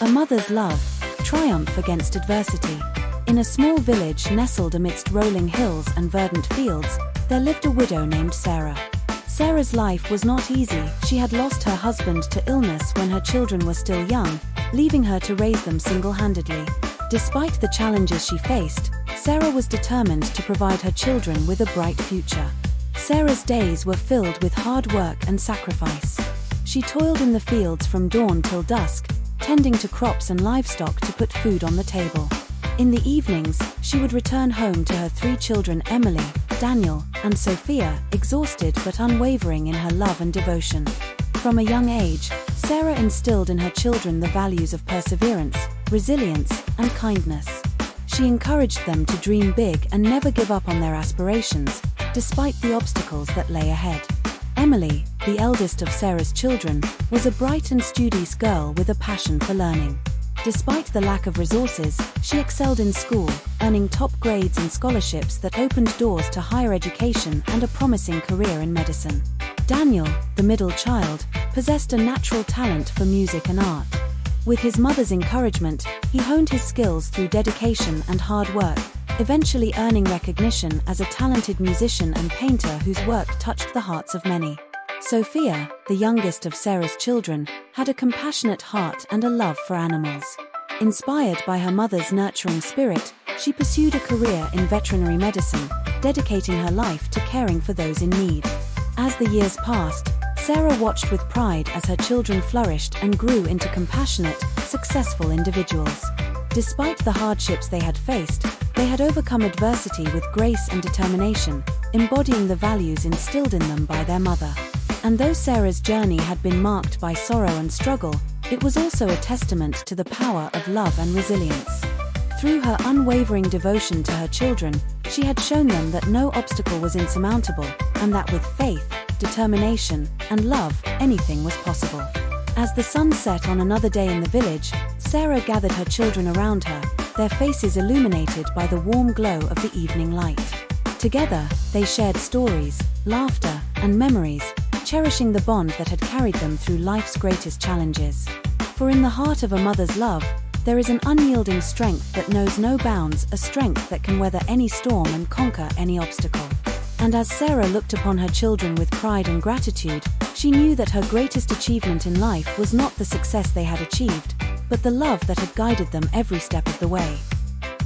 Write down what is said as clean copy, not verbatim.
A mother's love, triumph against adversity. In a small village nestled amidst rolling hills and verdant fields, there lived a widow named Sarah. Sarah's life was not easy. She had lost her husband to illness when her children were still young, leaving her to raise them single-handedly. Despite the challenges she faced, Sarah was determined to provide her children with a bright future. Sarah's days were filled with hard work and sacrifice. She toiled in the fields from dawn till dusk, tending to crops and livestock to put food on the table. In the evenings, she would return home to her 3 children, Emily, Daniel, and Sophia, exhausted but unwavering in her love and devotion. From a young age, Sarah instilled in her children the values of perseverance, resilience, and kindness. She encouraged them to dream big and never give up on their aspirations, despite the obstacles that lay ahead. Emily, the eldest of Sarah's children, was a bright and studious girl with a passion for learning. Despite the lack of resources, she excelled in school, earning top grades and scholarships that opened doors to higher education and a promising career in medicine. Daniel, the middle child, possessed a natural talent for music and art. With his mother's encouragement, he honed his skills through dedication and hard work, eventually earning recognition as a talented musician and painter whose work touched the hearts of many. Sophia, the youngest of Sarah's children, had a compassionate heart and a love for animals. Inspired by her mother's nurturing spirit, she pursued a career in veterinary medicine, dedicating her life to caring for those in need. As the years passed, Sarah watched with pride as her children flourished and grew into compassionate, successful individuals. Despite the hardships they had faced, they had overcome adversity with grace and determination, embodying the values instilled in them by their mother. And though Sarah's journey had been marked by sorrow and struggle, it was also a testament to the power of love and resilience. Through her unwavering devotion to her children, she had shown them that no obstacle was insurmountable, and that with faith, determination, and love, anything was possible. As the sun set on another day in the village, Sarah gathered her children around her, their faces illuminated by the warm glow of the evening light. Together, they shared stories, laughter, and memories, cherishing the bond that had carried them through life's greatest challenges. For in the heart of a mother's love, there is an unyielding strength that knows no bounds, a strength that can weather any storm and conquer any obstacle. And as Sarah looked upon her children with pride and gratitude, she knew that her greatest achievement in life was not the success they had achieved, but the love that had guided them every step of the way.